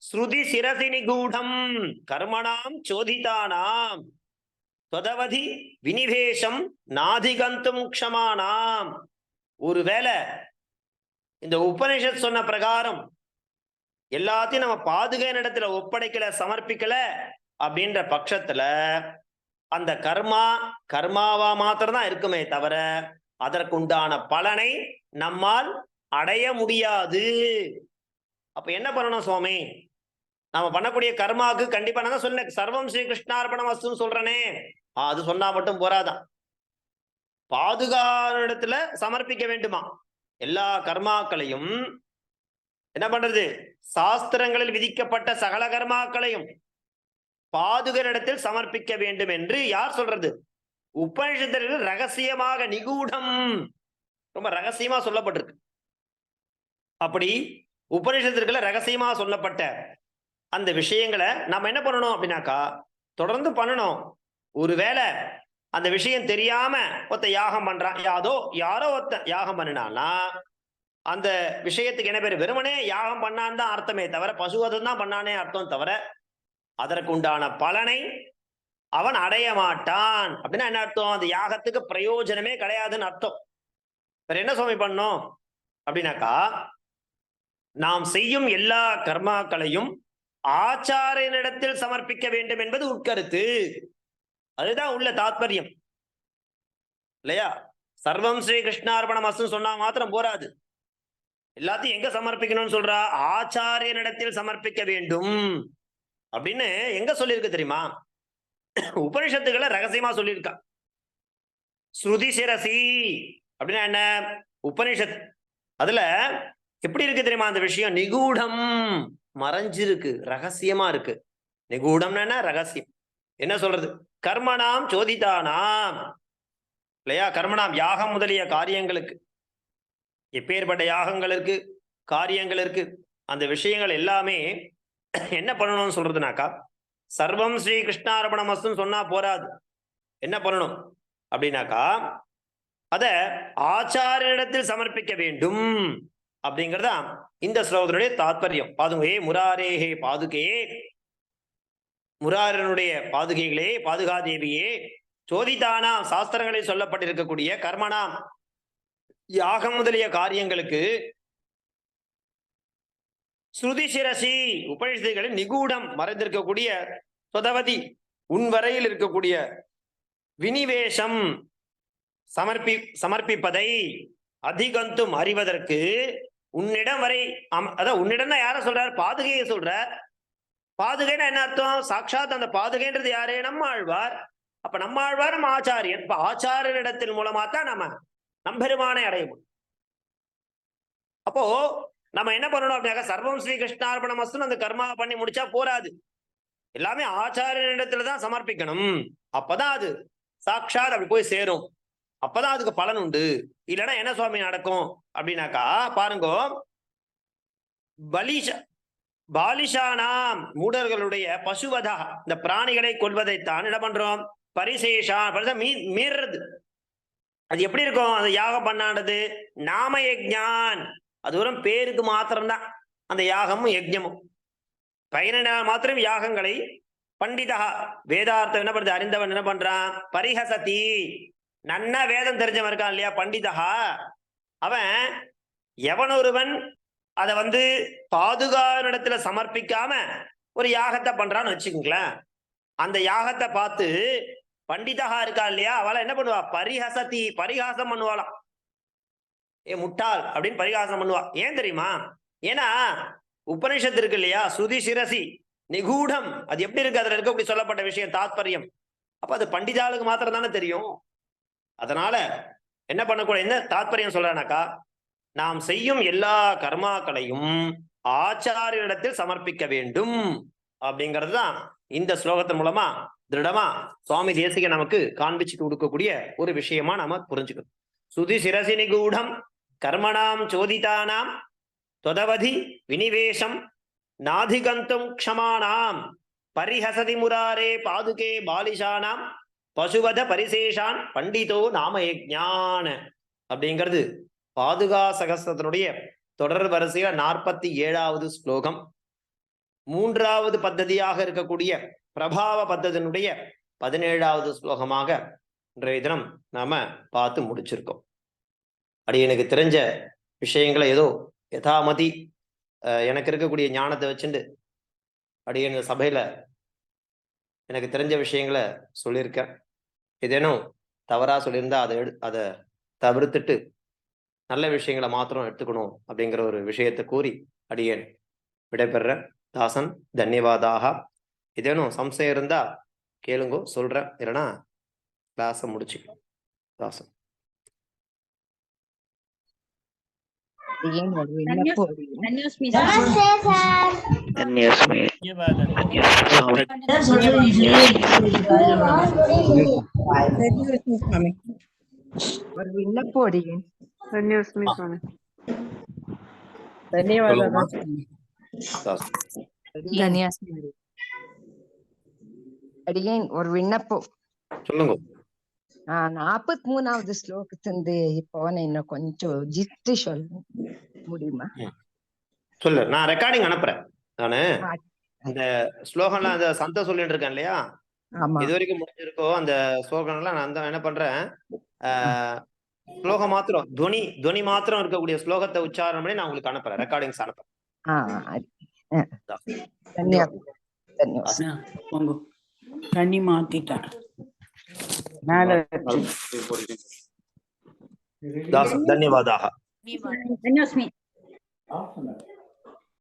ஸ்ருதி சிரசி நிகூடம் கர்மணாம் சோதிதானாம் தொதவதி வினிவேஷம் நாதிகந்தும் க்ஷமானாம். ஒருவேளை இந்த உபனிஷத் சொன்ன பிரகாரம் எல்லாத்தையும் நம்ம பாதுகான இடத்துல ஒப்படைக்கல, சமர்ப்பிக்கல அப்படின்ற பட்சத்துல அந்த கர்மாவா மாத்திரம்தான் இருக்குமே தவிர அதற்குண்டான பலனை நம்மால் அடைய முடியாது. அப்ப என்ன பண்ணணும் சுவாமி? நம்ம பண்ணக்கூடிய கர்மாவுக்கு கண்டிப்பா நான் சொன்னேன், சர்வம் ஸ்ரீ கிருஷ்ணார்ப்பணம் வஸ்துன்னு சொல்றனே, அது சொன்னா மட்டும் போறாதான். பாதுகான இடத்துல சமர்ப்பிக்க வேண்டுமா? எல்லா கர்மாக்களையும் என்ன பண்றது? சாஸ்திரங்களில் விதிக்கப்பட்ட சகல கர்மாக்களையும் பாதுகாரிடத்தில் சமர்ப்பிக்க வேண்டும் என்று யார் சொல்றது? உபனிஷத்தில் ரகசியமாக நிகூடம், ரொம்ப ரகசியமா சொல்லப்பட்டிருக்கு. அப்படி உபனிஷத்திற்குள்ள ரகசியமா சொல்லப்பட்ட அந்த விஷயங்களை நம்ம என்ன பண்ணணும் அப்படின்னாக்கா தொடர்ந்து பண்ணணும். ஒருவேளை அந்த விஷயம் தெரியாம ஒருத்த யாகம் பண்றான், யாரோ ஒருத்த யாகம் பண்ணினான்னா அந்த விஷயத்துக்கு என்ன பேரு? வெறுமனே யாகம் பண்ணான்னு தான் அர்த்தமே தவிர பசுவதம் தான் பண்ணானே அர்த்தம் தவிர அதற்கு உண்டான பலனை அவன் அடைய மாட்டான். அப்படின்னா என்ன அர்த்தம்? அந்த யாகத்துக்கு பிரயோஜனமே கிடையாதுன்னு அர்த்தம். வேற என்ன சுவாமி பண்ணும் அப்படின்னாக்கா, நாம் செய்யும் எல்லா கர்மாக்களையும் ஆச்சாரியனிடத்தில் சமர்ப்பிக்க வேண்டும் என்பது உட்கருத்து. அதுதான் உள்ள தாத்பரியம் இல்லையா? சர்வம் ஸ்ரீ கிருஷ்ணார்ப்பணமஸ்து சொன்னா மாத்திரம் போராது. எல்லாத்தையும் எங்க சமர்ப்பிக்கணும்னு சொல்றா? ஆச்சாரியனிடத்தில் சமர்ப்பிக்க வேண்டும் அப்படின்னு எங்க சொல்லியிருக்கு தெரியுமா? உபனிஷத்துக்களை ரகசியமா சொல்லியிருக்கா. ஸ்ருதி சிரசி அப்படின்னா என்ன? உபனிஷத் அதுல எப்படி இருக்கு தெரியுமா அந்த விஷயம்? நிகூடம், மறைஞ்சிருக்கு, ரகசியமா இருக்கு. நிகூடம்னா ரகசியம். என்ன சொல்றது? கர்மணாம் சோதிதானாம் இல்லையா? கர்மணாம் யாகம் முதலிய காரியங்களுக்கு, எப்பேற்பட்ட யாகங்கள் இருக்கு, காரியங்கள் இருக்கு, அந்த விஷயங்கள் எல்லாமே என்ன பண்ணணும்னு சொல்றதுனாக்கா, சர்வம் ஸ்ரீ கிருஷ்ணார்ப்பணமஸ்துன்னு சொன்னா போராது. என்ன பண்ணணும் அப்படின்னாக்கா அத ஆச்சாரியனிடத்தில் சமர்ப்பிக்க வேண்டும் அப்படிங்கிறதா இந்த ஸ்லோகத்தினுடைய தாத்பரியம். பாதுகே முராரேஹே பாதுகே, முராரனுடைய பாதுகைகளே, பாதுகாதேவியே, சோதிதானா சாஸ்திரங்களில் சொல்லப்பட்டிருக்கக்கூடிய கர்மனாம் யாகம் முதலிய காரியங்களுக்கு, ஸ்ருதி சிரசி உபனிஷத்துகளின் நிகூடம் மறைந்திருக்கக்கூடிய, சொதவதி உன்வரையில் இருக்கக்கூடிய, வினிவேஷம் சமர்ப்பிப்பதை அதிகந்தும் அறிவதற்கு உன்னிடம் வரை, அதான் உன்னிடம் தான் யார சொல்றார்? பாதுகையை சொல்றார். பாதுகைன்னா என்ன அர்த்தம்? சாட்சாத் அந்த பாதுகைன்றது யாரே? நம்ம ஆழ்வார். அப்ப நம்ம ஆழ்வார் நம்ம ஆச்சாரியன். இப்ப ஆச்சாரியனிடத்தின் மூலமா தான் நம்ம நம்பெருமானை அடையும். அப்போ நம்ம என்ன பண்ணணும் அப்படின்னா, சர்வம் ஸ்ரீ கிருஷ்ணார்ப்பணமஸ்து அந்த கர்மாவை பண்ணி முடிச்சா போராது. எல்லாமே ஆச்சாரியனிடத்துலதான் சமர்ப்பிக்கணும். அப்பதான் அது சாட்சாத் அப்படி போய் சேரும். அப்பதான் அதுக்கு பலன் உண்டு. இல்லைன்னா என்ன சுவாமி நடக்கும் அப்படின்னாக்கா பாருங்க, பாலிஷானாம் மூடர்களுடைய பசுவதா இந்த பிராணிகளை கொள்வதைத்தான் என்ன பண்றோம்? பரிசேஷா மீறது. அது எப்படி இருக்கும்? அது யாகம் பண்ணானது நாம யஜ்ஞான், அது வெறும் பேருக்கு மாத்திரம்தான் அந்த யாகமும் யஜ்ஞமும். பயனால் மாத்திரம் யாகங்களை பண்டிதா வேதார்த்தம் என்ன பண்றது? அறிந்தவன் என்ன பண்றான்? பரிஹசதி, நன்னா வேதம் தெரிஞ்சவன் இருக்கான் இல்லையா, பண்டிதா, அவன் எவனொருவன் அதை பாதுகாரிடத்துல சமர்ப்பிக்காம ஒரு யாகத்தை பண்றான்னு வச்சுக்கோங்களேன், அந்த யாகத்தை பார்த்து பண்டிதா இருக்கா இல்லையா, அவளை என்ன பண்ணுவா? பரிஹசதி, பரிகாசம் பண்ணுவாளாம். ஏ முட்டாள் அப்படின்னு பரிகாசம் பண்ணுவா. ஏன் தெரியுமா? ஏன்னா உபனிஷத்து இருக்கு இல்லையா, ஸ்ருதி சிரசி நிகூடம், அது எப்படி இருக்கு, அதுல இருக்க அப்படி சொல்லப்பட்ட விஷயம் தாத்பரியம், அப்ப அது பண்டிதாளுக்கு மாத்திரம் தானே தெரியும். அதனால என்ன பண்ணக்கூடாது, என்ன தாத்பரியம் சொல்றானாக்கா, நாம் செய்யும் எல்லா கர்மாக்களையும் ஆச்சாரியரிடத்தில் சமர்ப்பிக்க வேண்டும் அப்படிங்கிறது தான் இந்த ஸ்லோகத்தின் மூலமா திருடமா சுவாமி தேசிக நமக்கு காண்பிச்சுட்டு கொடுக்கக்கூடிய ஒரு விஷயமா நாம புரிஞ்சுக்கணும். சுதி சிரசி நிகூடம் கர்மணாம் சோதிதானாம் தொதவதி வினிவேஷம் நாதிகந்தும் க்ஷமானாம் பரிஹசதி முராரே பாதுகே பாலிஷானாம் பசுவத பரிசேஷான் பண்டிதோ நாம யஜ்ஞான அப்படிங்கிறது பாதுகா சகஸ்ரத்தினுடைய தொடர் வரிசையில 47வது ஸ்லோகம். 3வது பத்ததியாக இருக்கக்கூடிய பிரபாவ பத்ததினுடைய 17வது ஸ்லோகமாக இன்றைய தினம் நாம பார்த்து முடிச்சிருக்கோம். அப்படி எனக்கு தெரிஞ்ச விஷயங்களை ஏதோ யதாமதி எனக்கு இருக்கக்கூடிய ஞானத்தை வச்சுட்டு அப்படி இந்த சபையில எனக்கு தெரிஞ்ச விஷயங்களை சொல்லியிருக்கேன். ஏதேனும் தவறா சொல்லியிருந்தா அதை தவிர்த்துட்டு நல்ல விஷயங்களை மாத்திரம் எடுத்துக்கணும் அப்படிங்கிற ஒரு விஷயத்தை கூறி அடியேன் விடைபெறேன். தாசன் தன்யவாதாக. ஏதேனும் சம்சயம் இருந்தா கேளுங்கோ, சொல்றேன், இல்லைன்னா கிளாஸை முடிச்சுக்கலாம். தாசன் ஒரு விண்ணப்பம் அடியேன். அடியேன் ஒரு விண்ணப்பம் சொல்லுங்க. 43வது ஸ்லோகத்திலிருந்து இப்போ இன்னும் கொஞ்சம் ஜித்து சொல்ல முடியுமா? சொல்லு, நான் ரெக்கார்டிங் அனுப்புறேன். நானு இந்த ஸ்லோகம்லாம் அந்த சந்த சொல்லிட்டு இருக்கேன் இல்லையா, இது வரைக்கும் முடிஞ்சிருக்கோ அந்த ஸ்லோகம்லாம் நான் தான் என்ன பண்றேன், ஸ்லோகம் மாத்திரம் துவனி மாத்திரம் இருக்கக்கூடிய ஸ்லோகத்தை உச்சாரணம் பண்ணி நான் உங்களுக்கு அனுப்புறேன், ரெக்கார்டிங்ஸ் அனுப்புறேன். தண்ணி மாத்திட்டேன். தன்யவாதாக.